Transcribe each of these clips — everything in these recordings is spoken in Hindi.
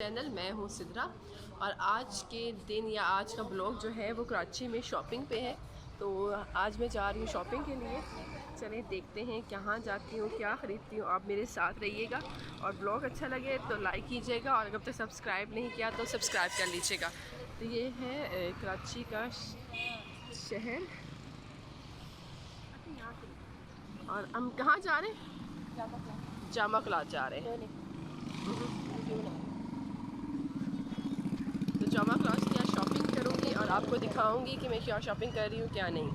चैनल मैं हूँ सिद्रा और आज के दिन या आज का ब्लॉग जो है वो कराची में शॉपिंग पे है। तो आज मैं जा रही हूँ शॉपिंग के लिए। चलें देखते हैं कहाँ जाती हूँ, क्या ख़रीदती हूँ। आप मेरे साथ रहिएगा और ब्लॉग अच्छा लगे तो लाइक कीजिएगा और अगर तक सब्सक्राइब नहीं किया तो सब्सक्राइब कर लीजिएगा। तो ये है कराची का शहर और हम कहाँ जा रहे हैं? जामा क्लास जा रहे हैं। तो जामा क्लास की आज शॉपिंग करूँगी और आपको दिखाऊंगी कि मैं क्या शॉपिंग कर रही हूँ क्या नहीं।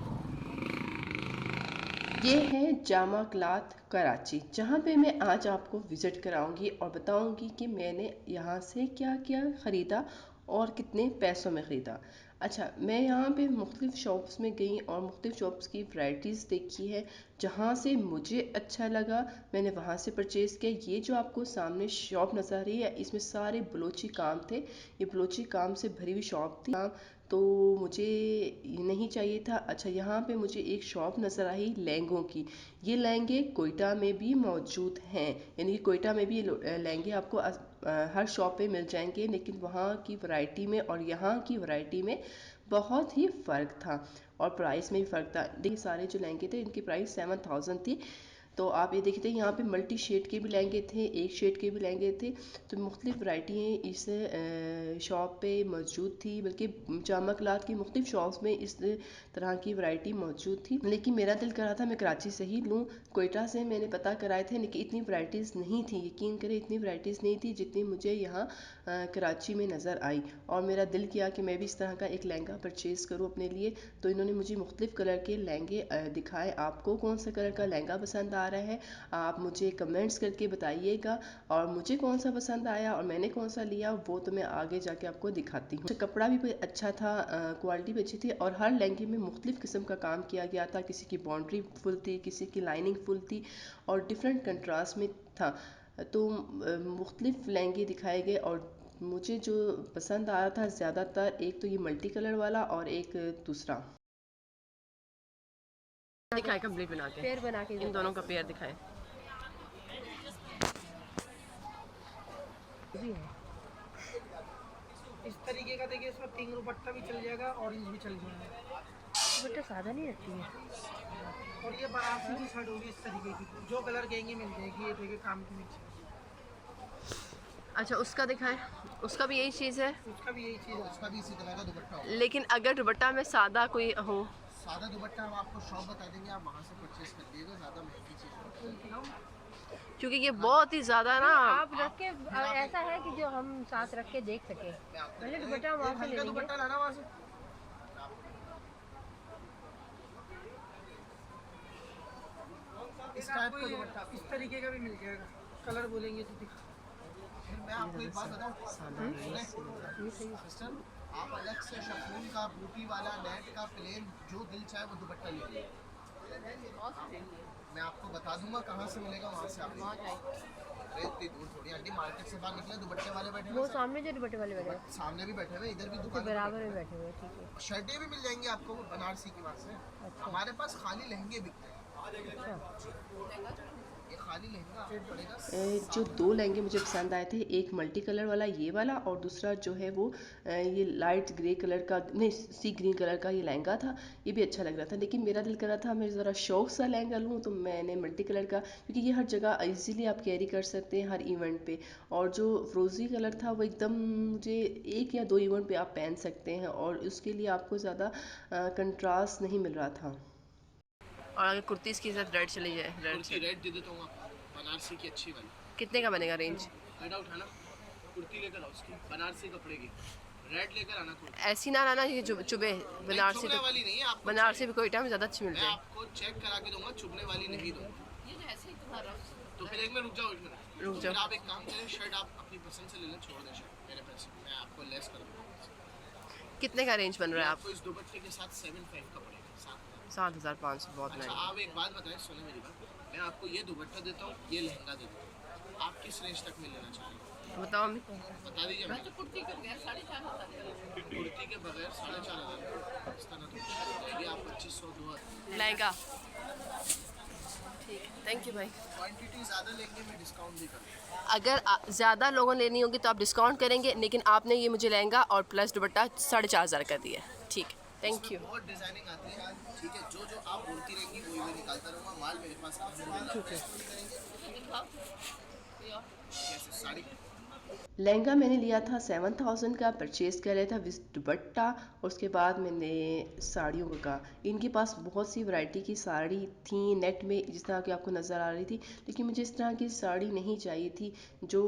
ये है जामा क्लाथ कराची, जहाँ पे मैं आज आपको विज़िट कराऊंगी और बताऊंगी कि मैंने यहाँ से क्या क्या ख़रीदा और कितने पैसों में ख़रीदा। अच्छा, मैं यहाँ पे मुख्तलिफ़ शॉप्स में गई और मुख्तलिफ़ शॉप्स की वैरायटीज़ देखी है। जहाँ से मुझे अच्छा लगा मैंने वहाँ से परचेज़ किया। ये जो आपको सामने शॉप नज़र आ रही है इसमें सारे बलोची काम थे। ये बलोची काम से भरी हुई शॉप थी। तो मुझे ये नहीं चाहिए था। अच्छा, यहाँ पे मुझे एक शॉप नज़र आई लहंगों की। ये लहंगे कोयटा में भी मौजूद हैं, यानी कि कोयटा में भी लहंगे आपको हर शॉप पे मिल जाएंगे, लेकिन वहाँ की वैरायटी में और यहाँ की वैरायटी में बहुत ही फ़र्क था और प्राइस में भी फ़र्क था। देखिए सारे जो लहंगे थे इनकी प्राइस 7000 थी। तो आप ये देखते हैं यहाँ पे मल्टी शेड के भी लहंगे थे, एक शेड के भी लहंगे थे। तो मुख्तलिफ़ वैरायटी इस शॉप पे मौजूद थी, बल्कि जामा क्लाथ की मुख्तलिफ़ शॉप्स में इस तरह की वैरायटी मौजूद थी। लेकिन मेरा दिल कर रहा था मैं कराची से ही लूँ। कोयटा से मैंने पता कराए थे लेकिन इतनी वैरायटीज़ नहीं थी, यकीन करें इतनी वैरायटीज़ नहीं थी जितनी मुझे यहाँ कराची में नज़र आई। और मेरा दिल किया कि मैं भी इस तरह का एक लहंगा परचेज़ करूँ अपने लिए। तो इन्होंने मुझे मुख्तलिफ़ कलर के लहंगे दिखाए। आपको कौन सा कलर का लहंगा पसंद आ रहा है आप मुझे कमेंट्स करके बताइएगा, और मुझे कौन सा पसंद आया और मैंने कौन सा लिया वो तो मैं आगे जाके आपको दिखाती हूँ। कपड़ा भी अच्छा था, क्वालिटी भी अच्छी थी और हर लहंगे में मुख्तलिफ़ किस्म का काम किया गया था। किसी की बाउंड्री फुल थी, किसी की लाइनिंग फुल थी और डिफरेंट कंट्रास्ट में था। तो मुख्तलिफ़ लहंगे दिखाए गए और मुझे जो पसंद आ रहा था ज़्यादातर, एक तो ये मल्टी कलर वाला और एक दूसरा दिखाए कंप्लीट बना के, पेयर बना के इन दोनों का पेयर दिखाएं। इस तरीके का देखिए, इसमें पिंक दुपट्टा भी चल जाएगा, ऑरेंज भी चल जाएगा। दुपट्टा सादा नहीं रखती है। और ये बनारसी की शर्ट होगी इस तरीके की, जो कलर कहेंगे मिल जाएगी। ये देखिए काम के नीचे। अच्छा, उसका दिखाएं। उसका भी यही चीज़ है। उसका भी यही चीज़ है, उसका भी इसी तरह का दुपट्टा होगा। लेकिन अगर दुपट्टा में सादा कोई हो, सादा दुपट्टा हम आपको शॉप बता देंगे, आप वहाँ से परचेज कर लीजिएगा। ज़्यादा महंगी चीज़, क्योंकि ये बहुत ही ज़्यादा ना आप रख के ऐसा है कि जो हम साथ रख के देख सके। पहले दुपट्टा वहाँ से ले लेंगे। दुपट्टा लाना वहाँ से। इस टाइप का दुपट्टा इस तरीके का भी मिल जाएगा। कलर बोलेंगे तो दिखा। मैं आपको एक बात बताऊं सिस्टर, आप अलग से शफून का, बूटी वाला, नेट का, प्लेन, जो दिल चाहे वो दुपट्टा ले लीजिए। मैं आपको बता दूंगा कहाँ से मिलेगा, वहाँ से आप अरे इतनी दूर थोड़ी आंटी, मार्केट से बाहर निकले दुपट्टे वाले बैठे हुए। वो सामने जो दुपट्टे वाले बैठे हैं, सामने भी बैठे हुए, इधर भी दुकान बराबर में बैठे हुए। ठीक है। शर्टें भी मिल जाएंगी आपको बनारसी की बात से। अच्छा। हमारे पास खाली लहंगे बिकते हैं। अच्छा। ये खाली लहंगा पड़ेगा। जो दो लहंगे मुझे पसंद आए थे, एक मल्टी कलर वाला ये वाला और दूसरा जो है वो ये लाइट ग्रे कलर का, नहीं सी ग्रीन कलर का ये लहंगा था। ये भी अच्छा लग रहा था, लेकिन मेरा दिल कर रहा था मैं ज़रा शौक सा लहंगा लूँ, तो मैंने मल्टी कलर का, क्योंकि ये हर जगह इजीली आप कैरी कर सकते हैं हर इवेंट पे। और जो फ्रोज़ी कलर था वो एकदम मुझे एक या दो इवेंट पे आप पहन सकते हैं और उसके लिए आपको ज़्यादा कंट्रास्ट नहीं मिल रहा था। और अगर कुर्ती इसके साथ रेड चली जाए, रेड दे देता हूँ आपको, बनारसी की अच्छी वाली। कितने का बनेगा रेंज? फायदा उठाना, कुर्ती लेकर आओ उसकी बनारसी कपड़े की, रेड लेकर आना। कुर्ती ऐसी ना लाना ये चुभे। बनारसी तो वाली नहीं है, आपको बनारसी भी कोई टाइम ज़्यादा अच्छी मिल मैं जाए। आपको चेक करा के दूंगा, चुभने वाली नहीं दूंगा। ये जो ऐसे ही तुम्हारा, तो फिर एक मिनट रुक जाओ, एक मिनट रुक जाओ। आप एक काम करें, शर्ट आप अपनी पसंद से ले लें, छोड़ दें शर्ट मेरे पैसे, मैं आपको लेस कर दूंगा। कितने का रेंज बन रहा है आपको इस दुपट्टे के साथ 7500 का पड़ेगा, 7500 बहुत अच्छा महंगा। आप एक बात बताएं, सुने मेरी बात, मैं आपको ये दुपट्टा देता हूँ, ये लहंगा देता हूँ, आप किस रेंज तक में लेना चाहेंगे बताओ अम्मी। बता दीजिए। मैं तो कुर्ती के बगैर 4500, कुर्ती के बगैर 4500 इस तरह तो आप 2500 2000 लहंगा थैंक यू भाई। क्वांटिटी ज़्यादा लेंगे मैं डिस्काउंट भी करूँगा। अगर ज़्यादा लोगों ने लेनी होगी तो आप डिस्काउंट करेंगे, लेकिन आपने ये मुझे लहंगा और प्लस दुपट्टा 4,500 का दिया। ठीक है, थैंक यू। बहुत डिजाइनिंग आती है, ठीक है, जो जो आप बोलती रहेंगी वही मैं निकालता रहूँगा, माल मेरे पास ठीक है। कैसे साड़ी लहंगा मैंने लिया था 7,000 का, परचेज़ कर लिया था विद दुपट्टा। और उसके बाद मैंने साड़ियों का, इनके पास बहुत सी वैरायटी की साड़ी थी नेट में जिस तरह की आपको नज़र आ रही थी, लेकिन मुझे इस तरह की साड़ी नहीं चाहिए थी जो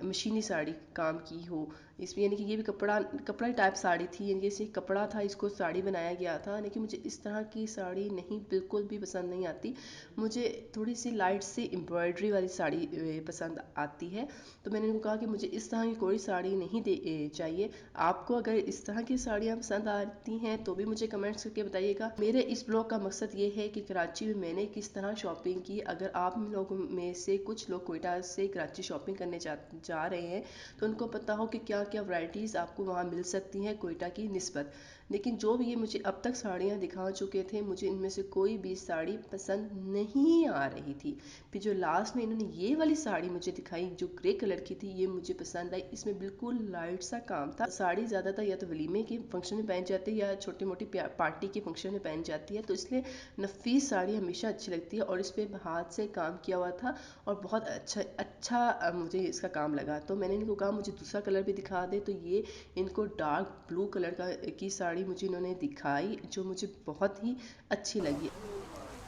मशीनी साड़ी काम की हो। इसमें यानी कि ये भी कपड़ा टाइप साड़ी थी, यानी कि जैसे कपड़ा था इसको साड़ी बनाया गया था, लेकिन मुझे इस तरह की साड़ी नहीं, बिल्कुल भी पसंद नहीं आती। मुझे थोड़ी सी लाइट सी एम्ब्रॉयडरी वाली साड़ी पसंद आती है। तो मैंने उनको कहा कि मुझे इस तरह की कोई साड़ी नहीं चाहिए। आपको अगर इस तरह की साड़ियाँ पसंद आती हैं तो भी मुझे कमेंट्स करके बताइएगा। मेरे इस ब्लॉग का मकसद ये है कि कराची में मैंने किस तरह शॉपिंग की। अगर आप लोगों में से कुछ लोग कोयटा से कराची शॉपिंग करने जा रहे हैं तो उनको पता हो कि क्या क्या वैरायटीज़ आपको वहाँ मिल सकती हैं कोयटा की निस्बत। लेकिन जो भी ये मुझे अब तक साड़ियाँ दिखा चुके थे, मुझे इनमें से कोई भी साड़ी पसंद नहीं आ रही थी। फिर जो लास्ट में इन्होंने ये वाली साड़ी मुझे दिखाई जो ग्रे कलर की थी, ये मुझे पसंद आई। इसमें बिल्कुल लाइट सा काम था। साड़ी ज़्यादातर या तो वलीमे के फंक्शन में पहन जाती है या छोटी मोटी पार्टी के फंक्शन में पहन जाती है, तो इसलिए नफीस साड़ी हमेशा अच्छी लगती है। और इस पर हाथ से काम किया हुआ था और बहुत अच्छा अच्छा मुझे इसका काम लगा। तो मैंने इनको कहा मुझे दूसरा कलर भी दिखा दे, तो ये इनको डार्क ब्लू कलर की साड़ी मुझे इन्होंने दिखाई जो मुझे बहुत ही अच्छी लगी।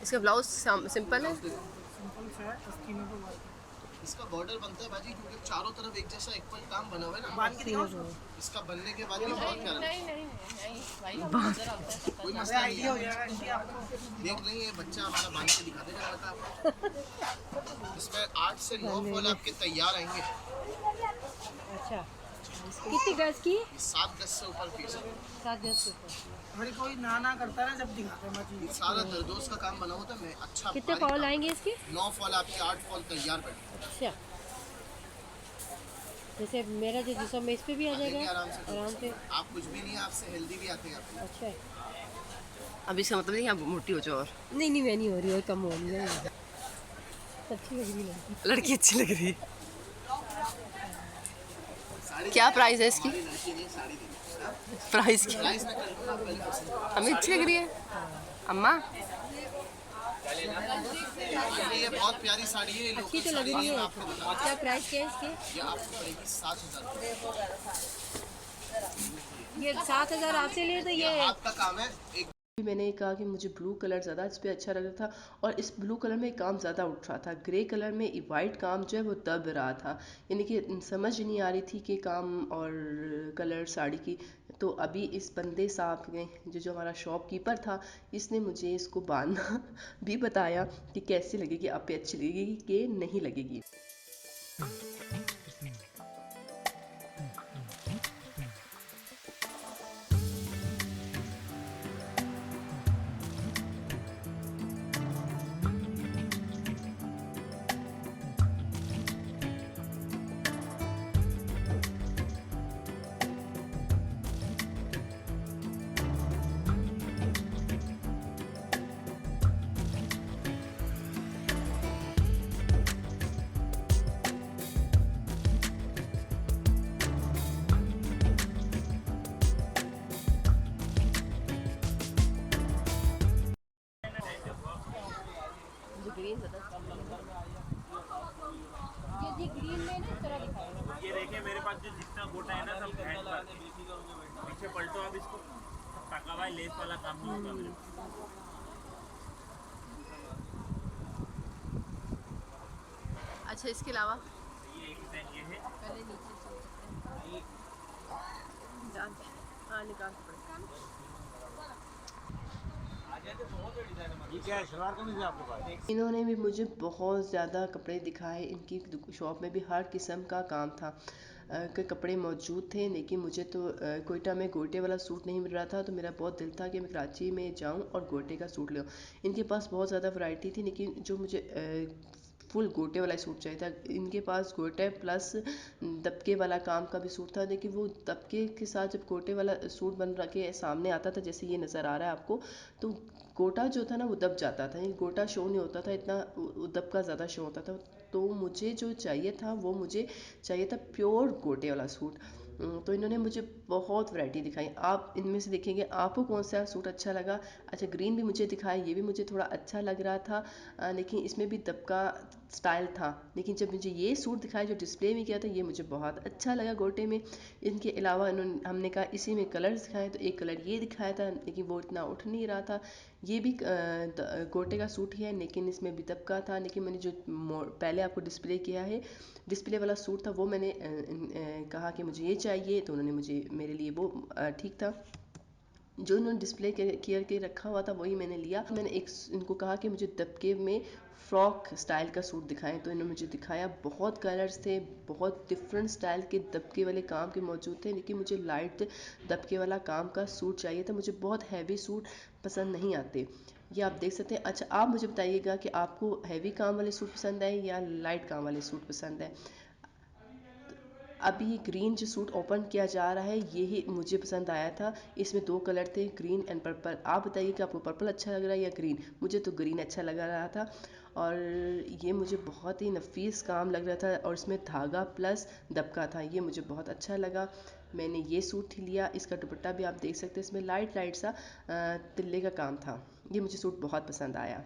इसका ब्लाउज सिंपल है। सिंपल सा है, स्कीमों पे वर्क है। इसका बॉर्डर बनता है बाजी क्योंकि चारों तरफ एक जैसा इक्वल काम बना हुआ है ना, बांध के दिखाओ उसको। इसका बनने के बाद भी बहुत प्यारा कोई मसला नहीं है, देख लेंगे, बच्चा हमारा बांध के दिखा देगा लड़का आपको। इसमें 8 से 9 फॉल आपके तैयार आएंगे। अच्छा, कितनी गज की? 7 गज से ऊपर पीस है। 7 गज के ऊपर। हर कोई ना करता है ना जब दिखाते हैं मजीद। सारा दरदोस का काम बना होता है, मैं अच्छा कितने फॉल आएंगे इसके? 9 फॉल आपके 8 फॉल तैयार बैठे। अच्छा, जैसे मेरा जो जिसम में इस पे भी आ जाएगा आराम से। आप कुछ भी नहीं है, आपसे हेल्दी भी आते हैं आपको। अच्छा, अब इसका मतलब नहीं आप मोटी हो जाओ। और नहीं मैं नहीं हो रही और कम हो रही है। अच्छी लग रही लड़की। लड़की अच्छी लग रही है। क्या प्राइस है इसकी? प्राइस क्या? हमें अच्छी लग रही है अम्मा। ये बहुत प्यारी साड़ी है, ये अच्छी तो लग रही है। क्या प्राइस क्या है इसकी? ये आपको पड़ेगी 7,000। ये 7,000 आपसे लिए तो ये आपका काम है। एक मैंने कहा कि मुझे ब्लू कलर ज़्यादा इस पर अच्छा लग रहा था और इस ब्लू कलर में काम ज़्यादा उठ रहा था। ग्रे कलर में वाइट काम जो है वो दब रहा था, यानी कि समझ नहीं आ रही थी कि काम और कलर साड़ी की। तो अभी इस बंदे साहब ने जो हमारा शॉपकीपर था, इसने मुझे इसको बांधना भी बताया कि कैसी लगेगी, आप पे अच्छी लगेगी कि नहीं लगेगी। ये जी ग्रीन में ना तरह दिखाएगा। ये देखिए मेरे पास जो जितना गोटा है ना सब हैंड का पीछे पलटो आप इसको टाका भाई लेस वाला काम नहीं होगा मेरे अच्छा, इसके अलावा ये एक डिजाइन ये है पहले नीचे जानते हैं। हाँ, निकाल के ये क्या है शलवार कमीज है आपके पास? इन्होंने भी मुझे बहुत ज़्यादा कपड़े दिखाए। इनकी शॉप में भी हर किस्म का काम था, के कपड़े मौजूद थे। लेकिन मुझे तो कोयटा में गोटे वाला सूट नहीं मिल रहा था, तो मेरा बहुत दिल था कि मैं कराची में जाऊं और गोटे का सूट लूं। इनके पास बहुत ज़्यादा वैरायटी थी, लेकिन जो मुझे फुल गोटे वाला सूट चाहिए था। इनके पास गोटे प्लस दबके वाला काम का भी सूट था, लेकिन वो दबके के साथ जब गोटे वाला सूट बन के सामने आता था, जैसे ये नज़र आ रहा है आपको, तो गोटा जो था ना वो दब जाता था, ये गोटा शो नहीं होता था इतना, दबका ज़्यादा शो होता था। तो मुझे जो चाहिए था वो मुझे चाहिए था प्योर गोटे वाला सूट। तो इन्होंने मुझे बहुत वैरायटी दिखाई, आप इनमें से देखेंगे आपको कौन सा सूट अच्छा लगा। अच्छा ग्रीन भी मुझे दिखाया, ये भी मुझे थोड़ा अच्छा लग रहा था, लेकिन इसमें भी दबका स्टाइल था। लेकिन जब मुझे ये सूट दिखाया जो डिस्प्ले में किया था, ये मुझे बहुत अच्छा लगा गोटे में। इनके अलावा इन्होंने हमने कहा इसी में कलर्स दिखाए, तो एक कलर ये दिखाया था लेकिन वो इतना उठ नहीं रहा था। ये भी गोटे का सूट ही है लेकिन इसमें भी दबका था। लेकिन मैंने जो पहले आपको डिस्प्ले किया है, डिस्प्ले वाला सूट था, वो मैंने कहा कि मुझे ये चाहिए, तो उन्होंने मुझे मेरे लिए वो ठीक था। जो इन्होंने डिस्प्ले किया के रखा हुआ था वही मैंने लिया। मैंने एक इनको कहा कि मुझे दबके में फ्रॉक स्टाइल का सूट दिखाएं, तो इन्होंने मुझे दिखाया। बहुत कलर्स थे, बहुत डिफरेंट स्टाइल के दबके वाले काम के मौजूद थे, लेकिन मुझे लाइट दबके वाला काम का सूट चाहिए था। मुझे बहुत हैवी सूट पसंद नहीं आते, ये आप देख सकते हैं। अच्छा आप मुझे बताइएगा कि आपको हैवी काम वाले सूट पसंद आए या लाइट काम वाले सूट पसंद है। अभी ग्रीन जो सूट ओपन किया जा रहा है यही मुझे पसंद आया था। इसमें दो कलर थे, ग्रीन एंड पर्पल। आप बताइए कि आपको पर्पल अच्छा लग रहा है या ग्रीन। मुझे तो ग्रीन अच्छा लग रहा था, और ये मुझे बहुत ही नफीस काम लग रहा था, और इसमें धागा प्लस दबका था, ये मुझे बहुत अच्छा लगा। मैंने ये सूट ही लिया। इसका दुपट्टा भी आप देख सकते हैं, इसमें लाइट लाइट सा तिल्ले का काम था। ये मुझे सूट बहुत पसंद आया।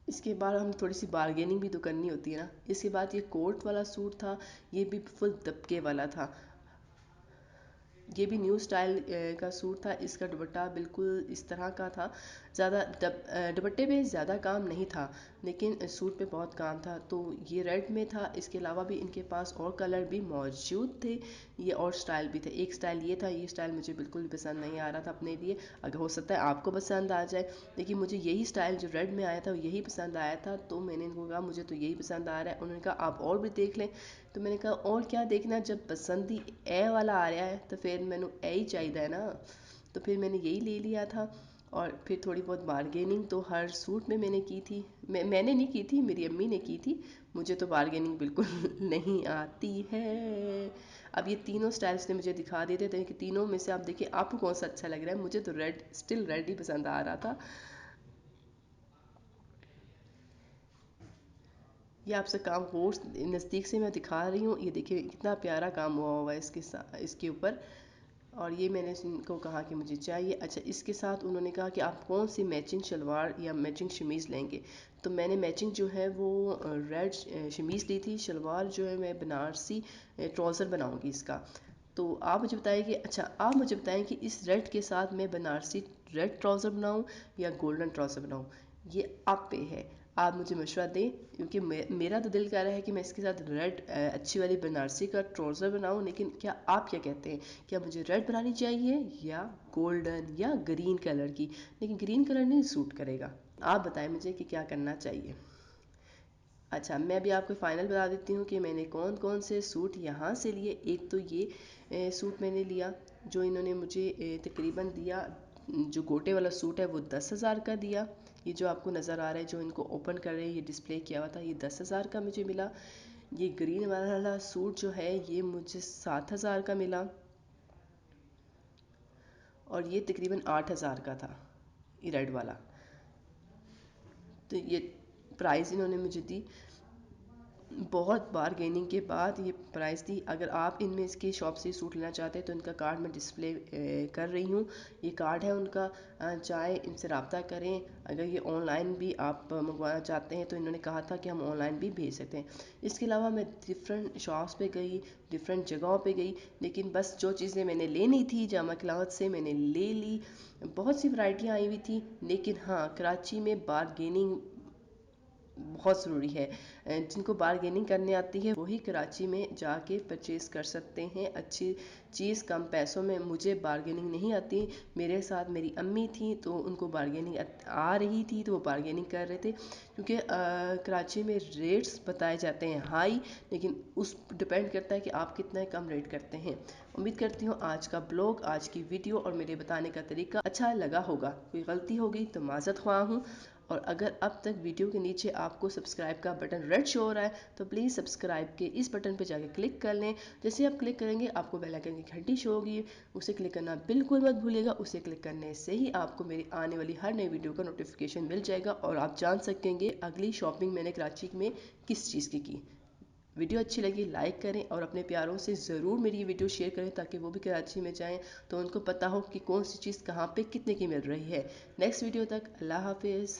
इसके बाद हम थोड़ी सी बारगेनिंग भी तो करनी होती है ना। इसके बाद ये कोट वाला सूट था, ये भी फुल दबके वाला था। ये भी न्यू स्टाइल का सूट था। इसका दुपट्टा बिल्कुल इस तरह का था, ज़्यादा दुपट्टे पे ज़्यादा काम नहीं था लेकिन सूट पे बहुत काम था। तो ये रेड में था, इसके अलावा भी इनके पास और कलर भी मौजूद थे, ये और स्टाइल भी थे। एक स्टाइल ये था, ये स्टाइल मुझे बिल्कुल भी पसंद नहीं आ रहा था अपने लिए। अगर हो सकता है आपको पसंद आ जाए, लेकिन मुझे यही स्टाइल जो रेड में आया था यही पसंद आया था। तो मैंने इनको कहा मुझे तो यही पसंद आ रहा है। उन्होंने कहा आप और भी देख लें। तो मैंने कहा और क्या देखना, जब पसंद ही ए वाला आ रहा है तो फिर मैंने ए ही चाहिए ना। तो फिर मैंने यही ले लिया था। और फिर थोड़ी बहुत बारगेनिंग तो हर सूट में मैंने की थी। मैंने नहीं की थी, मेरी अम्मी ने की थी। मुझे तो बारगेनिंग बिल्कुल नहीं आती है। अब ये तीनों स्टाइल्स ने मुझे दिखा देते थे कि तीनों में से आप देखिए आपको कौन सा अच्छा लग रहा है। मुझे तो रेड, स्टिल रेड ही पसंद आ रहा था। ये आपसे काम और नज़दीक से मैं दिखा रही हूँ। ये देखिए कितना प्यारा काम हुआ हुआ है इसके ऊपर। और ये मैंने इनको कहा कि मुझे चाहिए। अच्छा इसके साथ उन्होंने कहा कि आप कौन सी मैचिंग शलवार या मैचिंग शमीज़ लेंगे। तो मैंने मैचिंग जो है वो रेड शमीज़ ली थी। शलवार जो है मैं बनारसी ट्राउज़र बनाऊंगी इसका। तो आप मुझे बताइए कि अच्छा आप मुझे बताएं कि इस रेड के साथ मैं बनारसी रेड ट्राउज़र बनाऊं या गोल्डन ट्राउज़र बनाऊं। ये आप पे है, आप मुझे मशवरा दें, क्योंकि मेरा तो दिल कर रहा है कि मैं इसके साथ रेड अच्छी वाली बनारसी का ट्राउज़र बनाऊं। लेकिन क्या आप क्या कहते हैं, क्या मुझे रेड बनानी चाहिए या गोल्डन या ग्रीन कलर की। लेकिन ग्रीन कलर नहीं सूट करेगा। आप बताएं मुझे कि क्या करना चाहिए। अच्छा मैं भी आपको फ़ाइनल बता देती हूँ कि मैंने कौन कौन से सूट यहाँ से लिए। एक तो ये सूट मैंने लिया जो इन्होंने मुझे तकरीबन दिया, जो गोटे वाला सूट है वो 10,000 का दिया। ये जो आपको नज़र आ रहा है जो इनको ओपन कर रहे हैं, ये डिस्प्ले किया हुआ था, ये 10,000 का मुझे मिला। ये ग्रीन वाला सूट जो है ये मुझे 7,000 का मिला, और ये तकरीबन 8,000 का था ये रेड वाला। तो ये प्राइस इन्होंने मुझे दी, बहुत बारगेनिंग के बाद ये प्राइस दी। अगर आप इनमें इसकी शॉप से सूट लेना चाहते हैं तो इनका कार्ड मैं डिस्प्ले कर रही हूँ, ये कार्ड है उनका। चाहे इनसे रब्ता करें। अगर ये ऑनलाइन भी आप मंगवाना चाहते हैं तो इन्होंने कहा था कि हम ऑनलाइन भी भेज सकते हैं। इसके अलावा मैं डिफरेंट शॉप्स पे गई, डिफरेंट जगहों पे गई, लेकिन बस जो चीज़ें मैंने लेनी थी जामा क्लॉथ से मैंने ले ली। बहुत सी वैरायटियाँ आई हुई थी, लेकिन हाँ कराची में बारगेनिंग बहुत ज़रूरी है। जिनको बारगेनिंग करने आती है वही कराची में जाके परचेज़ कर सकते हैं अच्छी चीज़ कम पैसों में। मुझे बारगेनिंग नहीं आती, मेरे साथ मेरी अम्मी थी तो उनको बारगेनिंग आ रही थी तो वो बारगेनिंग कर रहे थे। क्योंकि कराची में रेट्स बताए जाते हैं हाई, लेकिन उस डिपेंड करता है कि आप कितना कम रेट करते हैं। उम्मीद करती हूँ आज का ब्लॉग, आज की वीडियो और मेरे बताने का तरीका अच्छा लगा होगा। कोई गलती हो गई तो माज़रत ख्वाह हूँ। और अगर अब तक वीडियो के नीचे आपको सब्सक्राइब का बटन रेड शो हो रहा है तो प्लीज़ सब्सक्राइब के इस बटन पर जाकर क्लिक कर लें। जैसे आप क्लिक करेंगे आपको बेल आइकन की घंटी शो होगी, उसे क्लिक करना बिल्कुल मत भूलिएगा। उसे क्लिक करने से ही आपको मेरी आने वाली हर नई वीडियो का नोटिफिकेशन मिल जाएगा और आप जान सकेंगे अगली शॉपिंग मैंने कराची में किस चीज़ की। वीडियो अच्छी लगी लाइक करें और अपने प्यारों से ज़रूर मेरी ये वीडियो शेयर करें ताकि वो भी कराची में जाएं तो उनको पता हो कि कौन सी चीज़ कहाँ पे कितने की मिल रही है। नेक्स्ट वीडियो तक अल्लाह हाफिज़।